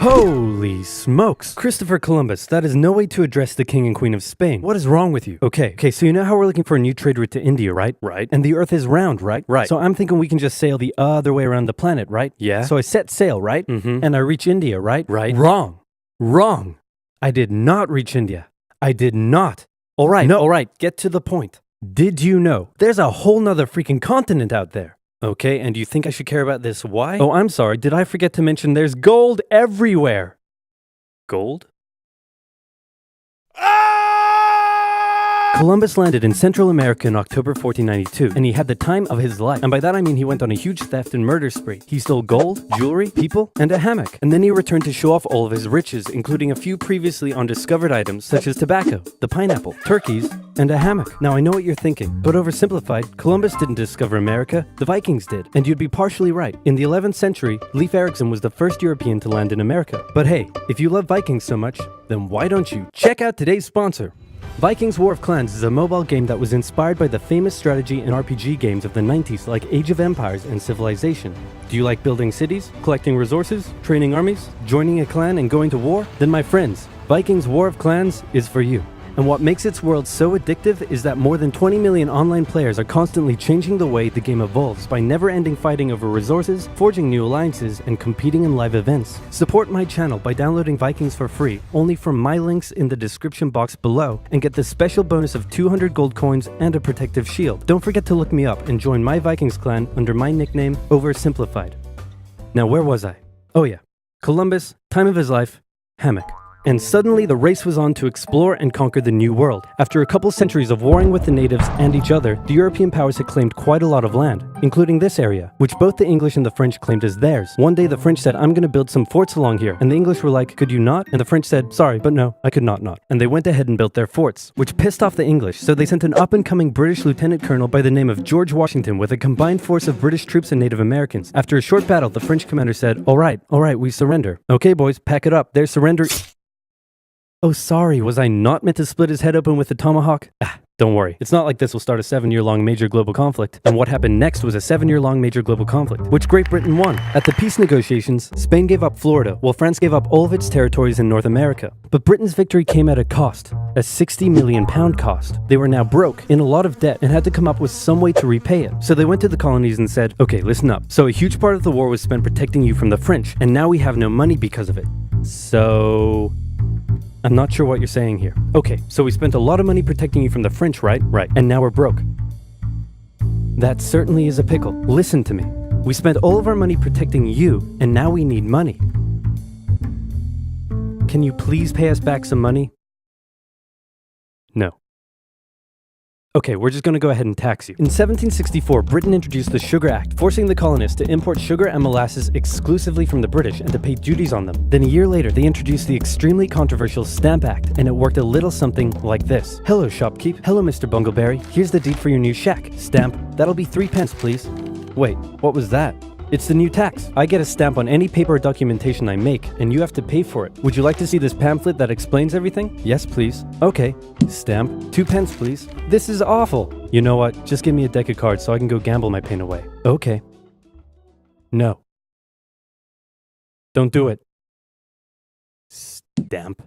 Holy smokes! Christopher Columbus, that is no way to address the King and Queen of Spain. What is wrong with you? Okay, so you know how we're looking for a new trade route to India, right? Right. And the Earth is round, right? Right. So I'm thinking we can just sail the other way around the planet, right? Yeah. So I set sail, right? And I reach India, right? Right. Wrong. I did not reach India. I did not. Alright, get to the point. Did you know there's a whole nother freaking continent out there? Okay, and do you think I should care about this? Why? Oh, I'm sorry. Did I forget to mention there's gold everywhere? Gold? Columbus landed in Central America in October 1492, and he had the time of his life. And by that I mean he went on a huge theft and murder spree. He stole gold, jewelry, people, and a hammock. And then he returned to show off all of his riches, including a few previously undiscovered items such as tobacco, the pineapple, turkeys, and a hammock. Now I know what you're thinking, but oversimplified, Columbus didn't discover America, the Vikings did. And you'd be partially right. In the 11th century, Leif Erikson was the first European to land in America. But hey, if you love Vikings so much, then why don't you check out today's sponsor? Vikings War of Clans is a mobile game that was inspired by the famous strategy and RPG games of the 90s like Age of Empires and Civilization. Do you like building cities, collecting resources, training armies, joining a clan, and going to war? Then my friends, Vikings War of Clans is for you. And what makes its world so addictive is that more than 20 million online players are constantly changing the way the game evolves by never-ending fighting over resources, forging new alliances, and competing in live events. Support my channel by downloading Vikings for free, only from my links in the description box below, and get the special bonus of 200 gold coins and a protective shield. Don't forget to look me up and join my Vikings clan under my nickname, Oversimplified. Now where was I? Oh yeah, Columbus, time of his life, hammock. And suddenly the race was on to explore and conquer the New World. After a couple centuries of warring with the natives and each other, the European powers had claimed quite a lot of land, including this area, which both the English and the French claimed as theirs. One day the French said, I'm gonna build some forts along here. And the English were like, could you not? And the French said, sorry, but no, I could not. And they went ahead and built their forts, which pissed off the English, so they sent an up-and-coming British lieutenant colonel by the name of George Washington with a combined force of British troops and Native Americans. After a short battle, the French commander said, all right, we surrender. Okay, boys, pack it up. They're surrendering. Oh, sorry, was I not meant to split his head open with the tomahawk? Don't worry. It's not like this will start a 7-year-long major global conflict. And what happened next was a 7-year-long major global conflict, which Great Britain won. At the peace negotiations, Spain gave up Florida, while France gave up all of its territories in North America. But Britain's victory came at a cost, a £60 million cost. They were now broke, in a lot of debt, and had to come up with some way to repay it. So they went to the colonies and said, okay, listen up. So a huge part of the war was spent protecting you from the French, and now we have no money because of it. So I'm not sure what you're saying here. Okay, so we spent a lot of money protecting you from the French, right? Right. And now we're broke. That certainly is a pickle. Listen to me. We spent all of our money protecting you, and now we need money. Can you please pay us back some money? No. Okay, we're just gonna go ahead and tax you. In 1764, Britain introduced the Sugar Act, forcing the colonists to import sugar and molasses exclusively from the British and to pay duties on them. Then a year later, they introduced the extremely controversial Stamp Act, and it worked a little something like this. Hello, shopkeep. Hello, Mr. Bungleberry. Here's the deed for your new shack. Stamp. That'll be 3 pence, please. Wait, what was that? It's the new tax. I get a stamp on any paper or documentation I make, and you have to pay for it. Would you like to see this pamphlet that explains everything? Yes, please. Okay. Stamp. 2 pence, please. This is awful. You know what? Just give me a deck of cards so I can go gamble my pain away. Okay. No. Don't do it. Stamp.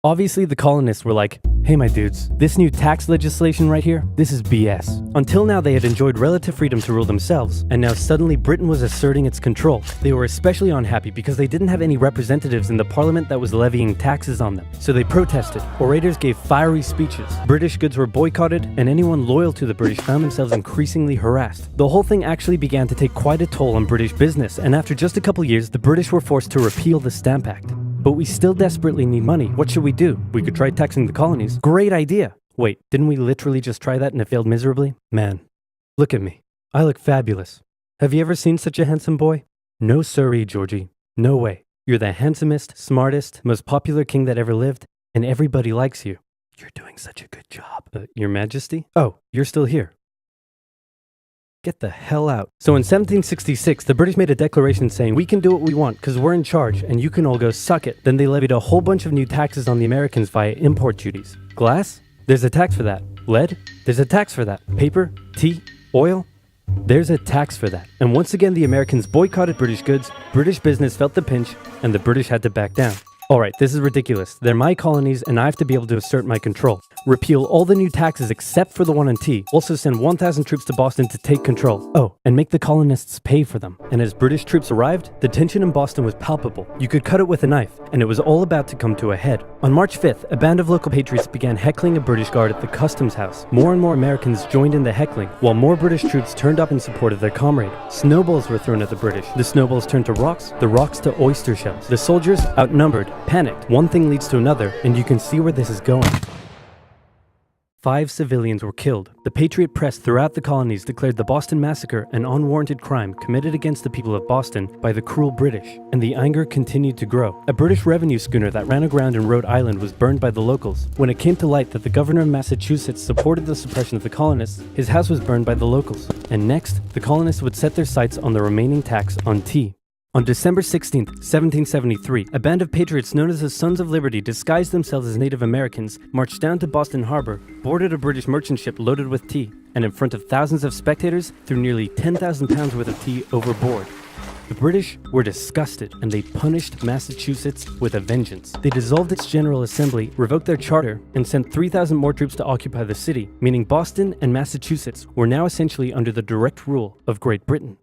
Obviously, the colonists were like, hey my dudes, this new tax legislation right here, this is BS. Until now they had enjoyed relative freedom to rule themselves, and now suddenly Britain was asserting its control. They were especially unhappy because they didn't have any representatives in the parliament that was levying taxes on them. So they protested, orators gave fiery speeches, British goods were boycotted, and anyone loyal to the British found themselves increasingly harassed. The whole thing actually began to take quite a toll on British business, and after just a couple years, the British were forced to repeal the Stamp Act. But we still desperately need money. What should we do? We could try taxing the colonies. Great idea. Wait, didn't we literally just try that and it failed miserably? Man, look at me. I look fabulous. Have you ever seen such a handsome boy? No siree, Georgie. No way. You're the handsomest, smartest, most popular king that ever lived, and everybody likes you. You're doing such a good job. Your Majesty? Oh, you're still here. Get the hell out. So in 1766, the British made a declaration saying, we can do what we want because we're in charge and you can all go suck it. Then they levied a whole bunch of new taxes on the Americans via import duties. Glass? There's a tax for that. Lead? There's a tax for that. Paper? Tea? Oil? There's a tax for that. And once again, the Americans boycotted British goods, British business felt the pinch, and the British had to back down. Alright, this is ridiculous. They're my colonies and I have to be able to assert my control. Repeal all the new taxes except for the one on tea. Also send 1,000 troops to Boston to take control. Oh, and make the colonists pay for them. And as British troops arrived, the tension in Boston was palpable. You could cut it with a knife, and it was all about to come to a head. On March 5th, a band of local patriots began heckling a British guard at the customs house. More and more Americans joined in the heckling, while more British troops turned up in support of their comrade. Snowballs were thrown at the British. The snowballs turned to rocks, the rocks to oyster shells. The soldiers, outnumbered, panicked. One thing leads to another, and you can see where this is going. 5 civilians were killed. The Patriot press throughout the colonies declared the Boston Massacre an unwarranted crime committed against the people of Boston by the cruel British, and the anger continued to grow. A British revenue schooner that ran aground in Rhode Island was burned by the locals. When it came to light that the governor of Massachusetts supported the suppression of the colonists, his house was burned by the locals. And next, the colonists would set their sights on the remaining tax on tea. On December 16, 1773, a band of patriots known as the Sons of Liberty disguised themselves as Native Americans, marched down to Boston Harbor, boarded a British merchant ship loaded with tea, and in front of thousands of spectators, threw nearly 10,000 pounds worth of tea overboard. The British were disgusted, and they punished Massachusetts with a vengeance. They dissolved its General Assembly, revoked their charter, and sent 3,000 more troops to occupy the city, meaning Boston and Massachusetts were now essentially under the direct rule of Great Britain.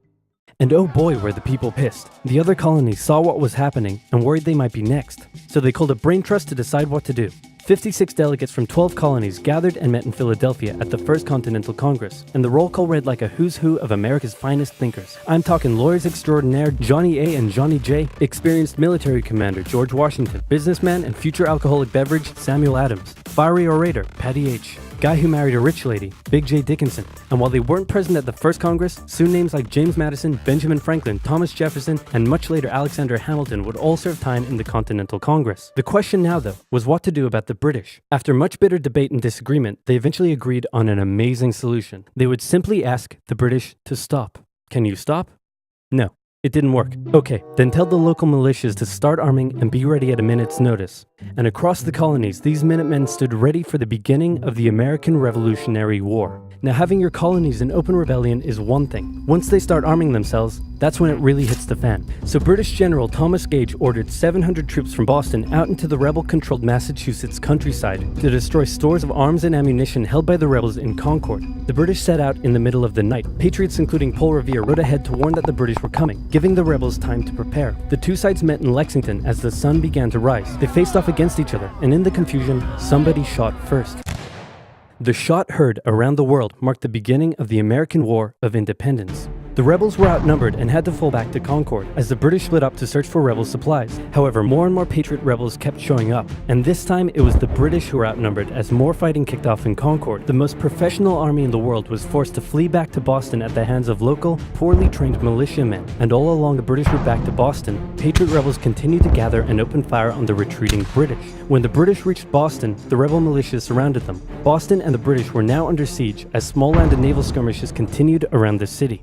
And oh boy, were the people pissed. The other colonies saw what was happening and worried they might be next. So they called a brain trust to decide what to do. 56 delegates from 12 colonies gathered and met in Philadelphia at the First Continental Congress, and the roll call read like a who's who of America's finest thinkers. I'm talking lawyers extraordinaire Johnny A and Johnny J, experienced military commander George Washington, businessman and future alcoholic beverage Samuel Adams, fiery orator Patty H, guy who married a rich lady, Big J. Dickinson. And while they weren't present at the first Congress, soon names like James Madison, Benjamin Franklin, Thomas Jefferson, and much later Alexander Hamilton would all serve time in the Continental Congress. The question now, though, was what to do about the British. After much bitter debate and disagreement, they eventually agreed on an amazing solution. They would simply ask the British to stop. Can you stop? No. It didn't work. Okay, then tell the local militias to start arming and be ready at a minute's notice. And across the colonies, these Minutemen stood ready for the beginning of the American Revolutionary War. Now, having your colonies in open rebellion is one thing. Once they start arming themselves, that's when it really hits the fan. So British General Thomas Gage ordered 700 troops from Boston out into the rebel-controlled Massachusetts countryside to destroy stores of arms and ammunition held by the rebels in Concord. The British set out in the middle of the night. Patriots including Paul Revere rode ahead to warn that the British were coming, giving the rebels time to prepare. The two sides met in Lexington as the sun began to rise. They faced off against each other, and in the confusion, somebody shot first. The shot heard around the world marked the beginning of the American War of Independence. The rebels were outnumbered and had to fall back to Concord as the British split up to search for rebel supplies. However, more and more Patriot rebels kept showing up, and this time it was the British who were outnumbered as more fighting kicked off in Concord. The most professional army in the world was forced to flee back to Boston at the hands of local, poorly trained militiamen. And all along the British route back to Boston, Patriot rebels continued to gather and open fire on the retreating British. When the British reached Boston, the rebel militias surrounded them. Boston and the British were now under siege as small land and naval skirmishes continued around the city.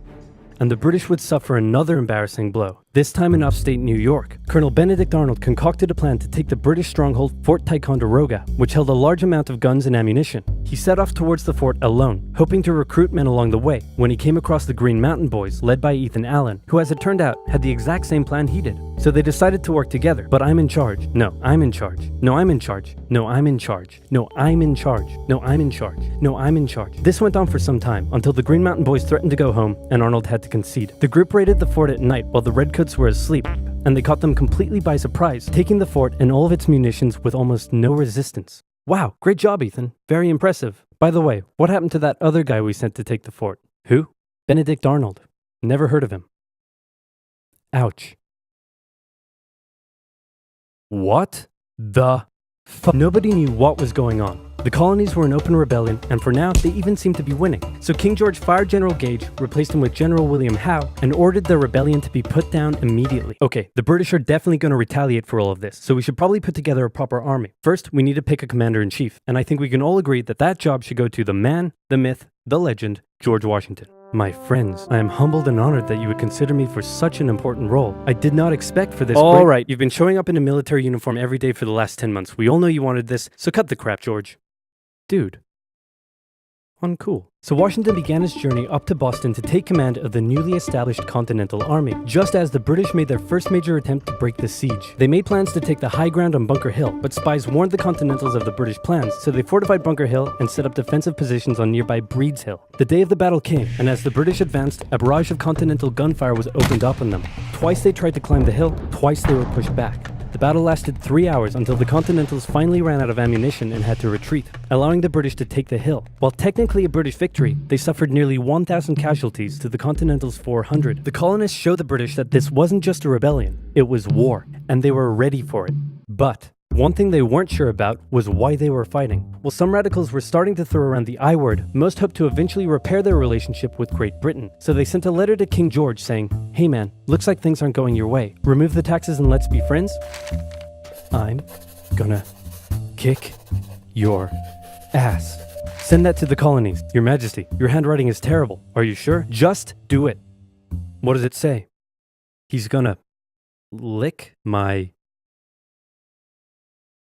And the British would suffer another embarrassing blow, this time in upstate New York. Colonel Benedict Arnold concocted a plan to take the British stronghold Fort Ticonderoga, which held a large amount of guns and ammunition. He set off towards the fort alone, hoping to recruit men along the way, when he came across the Green Mountain Boys, led by Ethan Allen, who as it turned out, had the exact same plan he did. So they decided to work together. But I'm in charge. No, I'm in charge. No, I'm in charge. No, I'm in charge. No, I'm in charge. No, I'm in charge. No, I'm in charge. This went on for some time, until the Green Mountain Boys threatened to go home, and Arnold had to concede. The group raided the fort at night while the Redcoats were asleep, and they caught them completely by surprise, taking the fort and all of its munitions with almost no resistance. Wow, great job, Ethan. Very impressive. By the way, what happened to that other guy we sent to take the fort? Who? Benedict Arnold. Never heard of him. Ouch. What the fuck? Nobody knew what was going on. The colonies were in open rebellion, and for now, they even seemed to be winning. So King George fired General Gage, replaced him with General William Howe, and ordered the rebellion to be put down immediately. Okay, the British are definitely going to retaliate for all of this, so we should probably put together a proper army. First, we need to pick a commander-in-chief, and I think we can all agree that that job should go to the man, the myth, the legend, George Washington. My friends, I am humbled and honored that you would consider me for such an important role. I did not expect for this. All right, you've been showing up in a military uniform every day for the last 10 months. We all know you wanted this, so cut the crap, George. Dude. Uncool. So Washington began his journey up to Boston to take command of the newly established Continental Army, just as the British made their first major attempt to break the siege. They made plans to take the high ground on Bunker Hill, but spies warned the Continentals of the British plans, so they fortified Bunker Hill and set up defensive positions on nearby Breed's Hill. The day of the battle came, and as the British advanced, a barrage of Continental gunfire was opened up on them. Twice they tried to climb the hill, twice they were pushed back. The battle lasted 3 hours until the Continentals finally ran out of ammunition and had to retreat, allowing the British to take the hill. While technically a British victory, they suffered nearly 1,000 casualties to the Continentals' 400. The colonists showed the British that this wasn't just a rebellion, it was war, and they were ready for it. But one thing they weren't sure about was why they were fighting. While some radicals were starting to throw around the I word, most hoped to eventually repair their relationship with Great Britain. So they sent a letter to King George saying, "Hey man, looks like things aren't going your way. Remove the taxes and let's be friends? I'm gonna kick your ass." Send that to the colonies. Your Majesty, your handwriting is terrible. Are you sure? Just do it. What does it say? He's gonna lick my...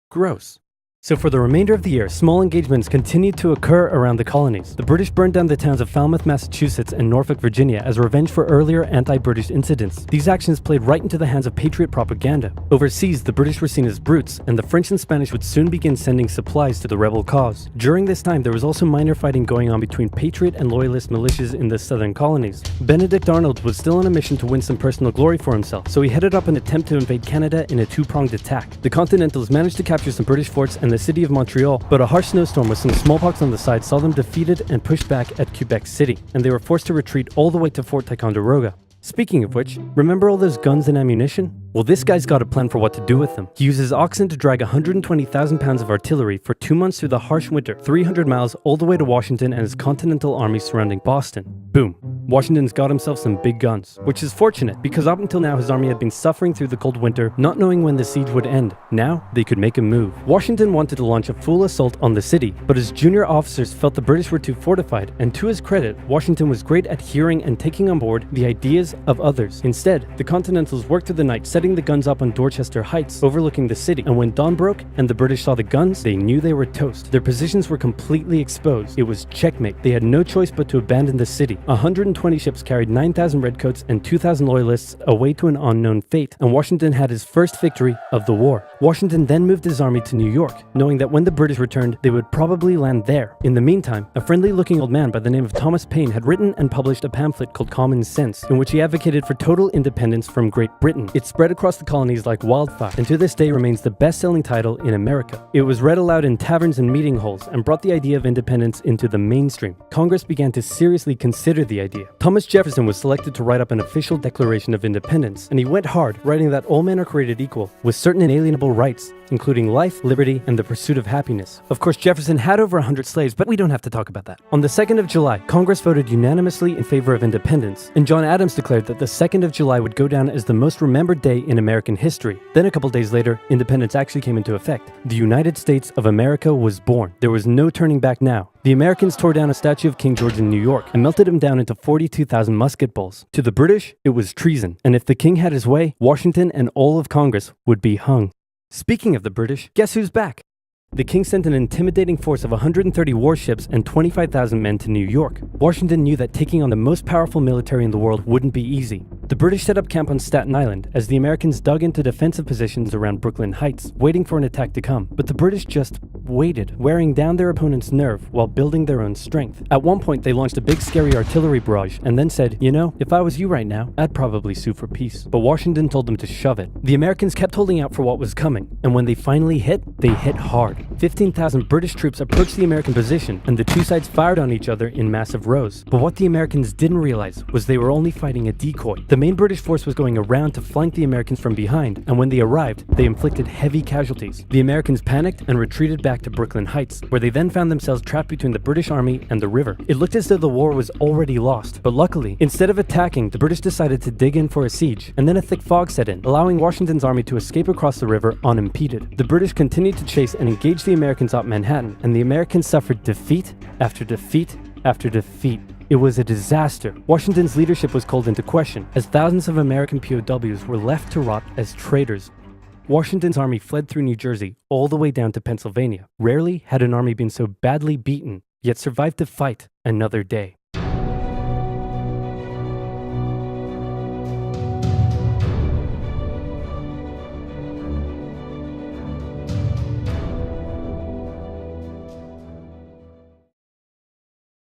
Gross. So for the remainder of the year, small engagements continued to occur around the colonies. The British burned down the towns of Falmouth, Massachusetts and Norfolk, Virginia as revenge for earlier anti-British incidents. These actions played right into the hands of patriot propaganda. Overseas, the British were seen as brutes, and the French and Spanish would soon begin sending supplies to the rebel cause. During this time, there was also minor fighting going on between patriot and loyalist militias in the southern colonies. Benedict Arnold was still on a mission to win some personal glory for himself, so he headed up an attempt to invade Canada in a two-pronged attack. The Continentals managed to capture some British forts and the city of Montreal, but a harsh snowstorm with some smallpox on the side saw them defeated and pushed back at Quebec City, and they were forced to retreat all the way to Fort Ticonderoga. Speaking of which, remember all those guns and ammunition? Well, this guy's got a plan for what to do with them. He uses oxen to drag 120,000 pounds of artillery for 2 months through the harsh winter, 300 miles all the way to Washington and his Continental Army surrounding Boston. Boom. Washington's got himself some big guns, which is fortunate because up until now his army had been suffering through the cold winter, not knowing when the siege would end. Now, they could make a move. Washington wanted to launch a full assault on the city, but his junior officers felt the British were too fortified, and to his credit, Washington was great at hearing and taking on board the ideas of others. Instead, the Continentals worked through the night setting the guns up on Dorchester Heights, overlooking the city, and when dawn broke and the British saw the guns, they knew they were toast. Their positions were completely exposed. It was checkmate. They had no choice but to abandon the city. 120 ships carried 9,000 redcoats and 2,000 loyalists away to an unknown fate, and Washington had his first victory of the war. Washington then moved his army to New York, knowing that when the British returned, they would probably land there. In the meantime, a friendly-looking old man by the name of Thomas Paine had written and published a pamphlet called Common Sense, in which he advocated for total independence from Great Britain. It spread across the colonies like wildfire, and to this day remains the best-selling title in America. It was read aloud in taverns and meeting halls, and brought the idea of independence into the mainstream. Congress began to seriously consider the idea. Thomas Jefferson was selected to write up an official Declaration of Independence, and he went hard, writing that all men are created equal, with certain inalienable rights, including life, liberty, and the pursuit of happiness. Of course, Jefferson had over 100 slaves, but we don't have to talk about that. On the 2nd of July, Congress voted unanimously in favor of independence, and John Adams declared that the 2nd of July would go down as the most remembered day in American history. Then a couple days later, independence actually came into effect. The United States of America was born. There was no turning back now. The Americans tore down a statue of King George in New York and melted him down into 42,000 musket balls. To the British, it was treason, and if the king had his way, Washington and all of Congress would be hung. Speaking of the British, guess who's back? The king sent an intimidating force of 130 warships and 25,000 men to New York. Washington knew that taking on the most powerful military in the world wouldn't be easy. The British set up camp on Staten Island as the Americans dug into defensive positions around Brooklyn Heights, waiting for an attack to come. But the British just waited, wearing down their opponent's nerve while building their own strength. At one point, they launched a big scary artillery barrage and then said, "You know, if I was you right now, I'd probably sue for peace." But Washington told them to shove it. The Americans kept holding out for what was coming, and when they finally hit, they hit hard. 15,000 British troops approached the American position, and the two sides fired on each other in massive rows. But what the Americans didn't realize was they were only fighting a decoy. The main British force was going around to flank the Americans from behind, and when they arrived, they inflicted heavy casualties. The Americans panicked and retreated back to Brooklyn Heights, where they then found themselves trapped between the British army and the river. It looked as though the war was already lost, but luckily, instead of attacking, the British decided to dig in for a siege, and then a thick fog set in, allowing Washington's army to escape across the river unimpeded. The British continued to chase and engage the Americans up Manhattan, and the Americans suffered defeat after defeat after defeat. It was a disaster. Washington's leadership was called into question, as thousands of American POWs were left to rot as traitors. Washington's army fled through New Jersey all the way down to Pennsylvania. Rarely had an army been so badly beaten yet survived to fight another day.